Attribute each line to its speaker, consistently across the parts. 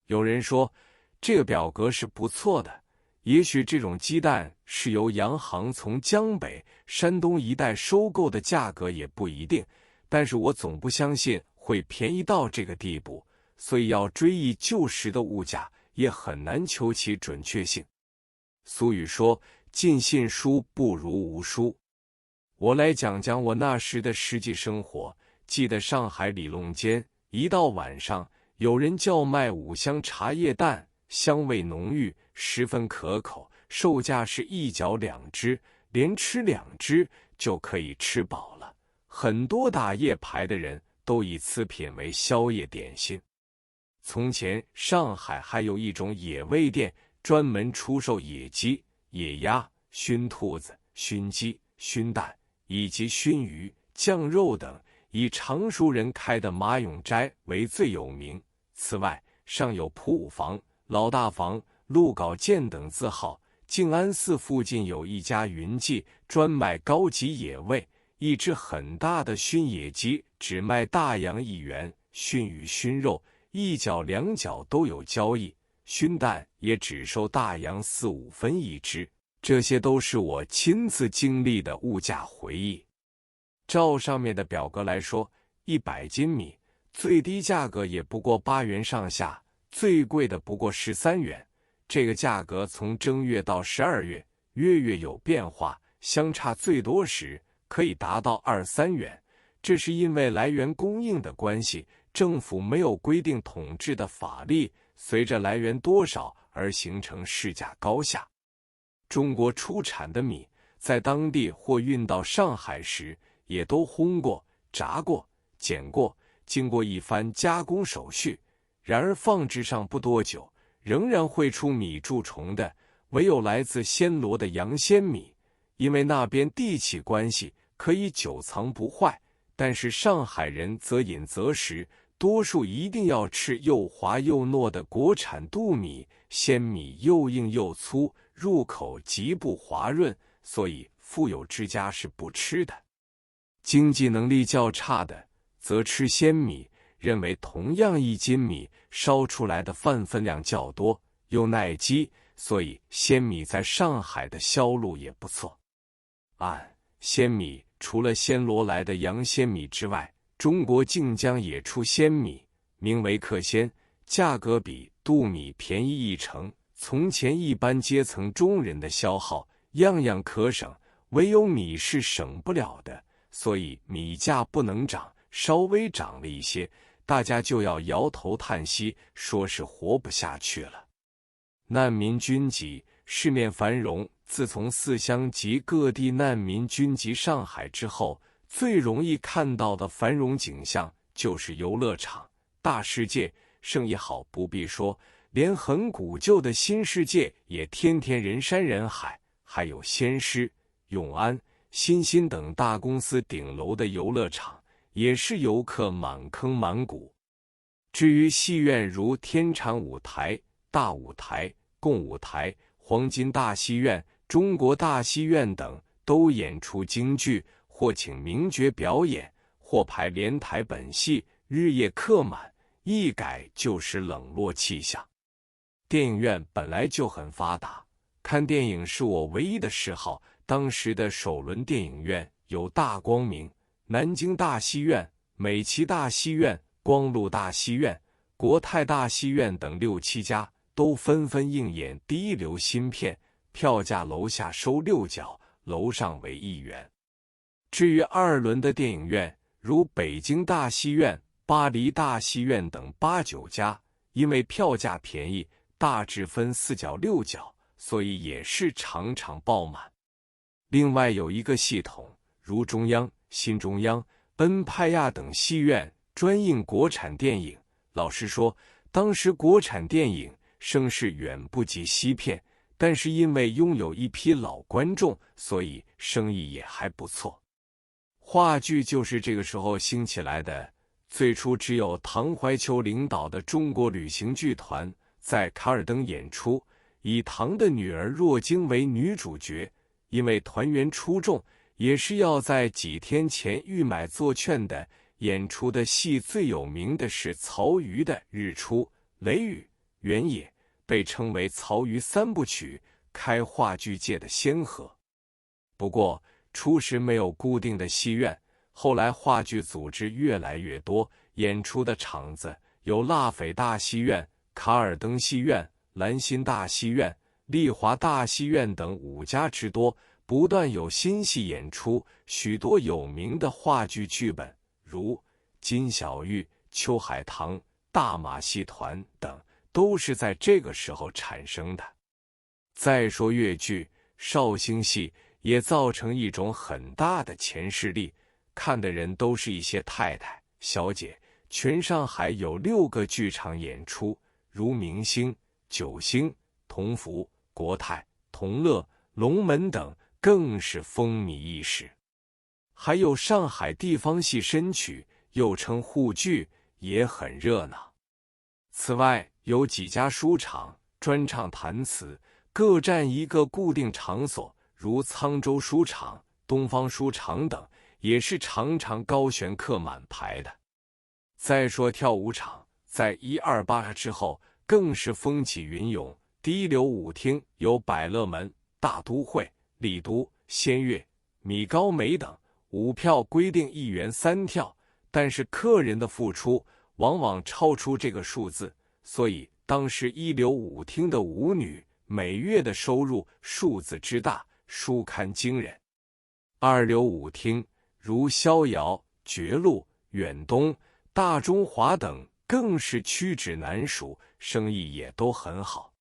Speaker 1: 有人说，这个表格是不错的，也许这种鸡蛋是由洋行从江北、山东一带收购的，价格也不一定，但是我总不相信会便宜到这个地步，所以要追忆旧时的物价，也很难求其准确性。俗语说，尽信书不如无书。我来讲讲我那时的实际生活。记得上海里弄间，一到晚上，有人叫卖5香茶叶蛋，香味浓郁，十分可口，售价是1角2只，连吃2只就可以吃饱了。很多打夜排的人都以此品为宵夜点心。从前上海还有一种野味店，专门出售野鸡、野鸭、熏兔子、熏鸡、熏蛋以及熏鱼、酱肉等，以常熟人开的马永斋为最有名。此外，尚有普五房、老大房、鹿稿店等字号。静安寺附近有一家云记，专卖高级野味，一只很大的熏野鸡只卖大洋1元，熏鱼熏肉1角2角都有交易，熏蛋也只收大洋4、5分一只。这些都是我亲自经历的物价回忆。照上面的表格来说，100斤米最低价格也不过8元上下，最贵的不过13元。这个价格从正月到12月，月月有变化，相差最多时可以达到2、3元。这是因为来源供应的关系，政府没有规定统治的法律，随着来源多少而形成市价高下。中国出产的米在当地或运到上海时，也都烘过、炸过、剪过，经过一番加工手续。然而放置上不多久，仍然会出米蛀虫的，唯有来自暹罗的洋鲜米，因为那边地气关系，可以久藏不坏。但是上海人则饮则食，多数一定要吃又滑又糯的国产杜米，鲜米又硬又粗，入口极不滑润，所以富有之家是不吃的。经济能力较差的则吃鲜米，认为同样1斤米烧出来的饭分量较多，又耐饥，所以鲜米在上海的销路也不错。按鲜米，除了暹罗来的洋鲜米之外，中国晋江也出鲜米，名为克鲜，价格比杜米便宜1成。从前一般阶层中人的消耗，样样可省，唯有米是省不了的，所以米价不能涨，稍微涨了一些，大家就要摇头叹息，说是活不下去了。难民军集，市面繁荣。自从4乡及各地难民军集上海之后，最容易看到的繁荣景象就是游乐场、大世界，生意好不必说，连很古旧的新世界也天天人山人海，还有先施、永安、新兴等大公司顶楼的游乐场，也是游客满坑满谷。至于戏院，如天蟾舞台、大舞台、共舞台、黄金大戏院、中国大戏院等，都演出京剧，或请名角表演，或排连台本戏，日夜客满，一改就是冷落气象。电影院本来就很发达，看电影是我唯一的嗜好。当时的首轮电影院有大光明、南京大戏院、美琪大戏院、光禄大戏院、国泰大戏院等6、7家，都纷纷映演第一流新片，票价楼下收6角，楼上为1元。至于2轮的电影院，如北京大戏院、巴黎大戏院等8、9家，因为票价便宜，大致分4角、6角，所以也是场场爆满。另外有一个系统，如中央、新中央、恩派亚等戏院专映国产电影。老实说，当时国产电影声势远不及西片，但是因为拥有一批老观众，所以生意也还不错。话剧就是这个时候兴起来的，最初只有唐怀秋领导的中国旅行剧团在卡尔登演出，以唐的女儿若晶为女主角。因为团员出众，也是要在几天前预买做券的。演出的戏最有名的是曹禺的《日出》，雷雨、原野，被称为曹禺三部曲，开话剧界的先河。不过初时没有固定的戏院，后来话剧组织越来越多，演出的场子有辣斐大戏院、卡尔登戏院、兰心大戏院、丽华大戏院等5家之多，不断有新戏演出，许多有名的话剧剧本，如金小玉、秋海棠、大马戏团等，都是在这个时候产生的。再说越剧、绍兴戏也造成一种很大的钱势力，看的人都是一些太太、小姐。全上海有6个剧场演出，如明星、九星、同福、国泰、同乐、龙门等，更是风靡一时。还有上海地方戏深曲，又称沪剧，也很热闹。此外，有几家书场专唱弹词，各占一个固定场所，如沧州书场、东方书场等，也是常常高悬客满排的。再说跳舞场，在128之后更是风起云涌，第一流舞厅有百乐门、大都会、丽都、仙乐、米高梅等，舞票规定1元3跳，但是客人的付出往往超出这个数字，所以当时一流舞厅的舞女每月的收入数字之大，殊堪惊人。二流舞厅如逍遥、绝路、远东、大中华等更是屈指难数，生意也都很好。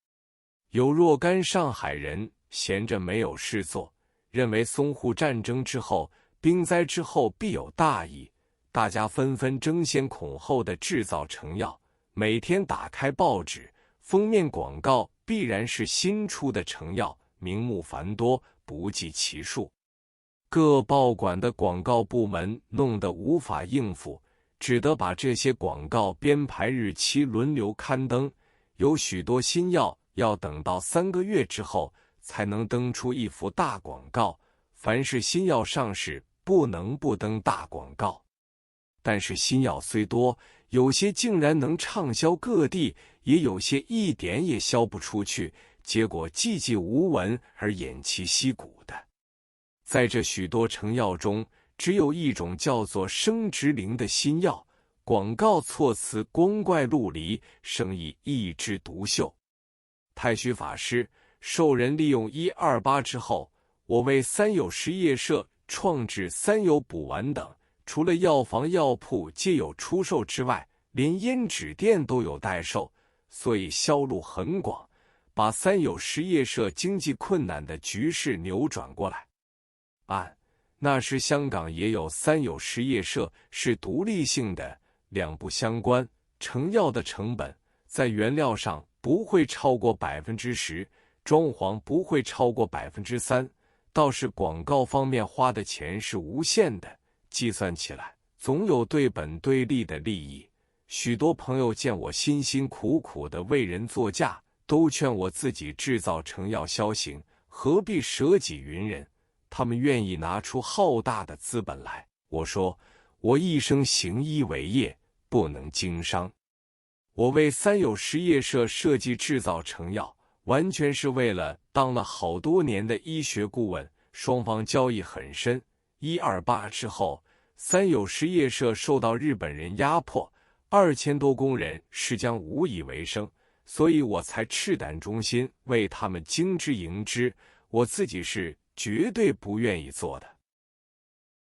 Speaker 1: 有若干上海人闲着没有事做，认为淞沪战争之后、兵灾之后必有大疫，大家纷纷争先恐后地制造成药，每天打开报纸，封面广告必然是新出的成药，名目繁多，不计其数。各报馆的广告部门弄得无法应付，只得把这些广告编排日期轮流刊登，有许多新药要等到3个月之后才能登出一幅大广告，凡是新药上市，不能不登大广告。但是新药虽多，有些竟然能畅销各地，也有些一点也销不出去，结果寂寂无闻而偃旗息鼓的。在这许多成药中，只有一种叫做生直灵的新药，广告措辞光怪陆离，生意一枝独秀。太虚法师受人利用128之后，我为三友实业社创制三友补丸等，除了药房药铺皆有出售之外，连胭脂店都有代售，所以销路很广，把三友实业社经济困难的局势扭转过来。那时香港也有三友实业社，是独立性的，两不相关。成药的成本在原料上不会超过 10%， 装潢不会超过 3%， 倒是广告方面花的钱是无限的，计算起来总有对本对利的利益。许多朋友见我辛辛苦苦地为人作嫁，都劝我自己制造成药销行，何必舍己云人。他们愿意拿出浩大的资本来。我说，我一生行医为业，不能经商。我为三友实业社设计制造成药，完全是为了当了好多年的医学顾问，双方交易很深。128之后，三友实业社受到日本人压迫，2000多工人是将无以为生，所以我才赤胆忠心为他们经之营之，我自己是绝对不愿意做的。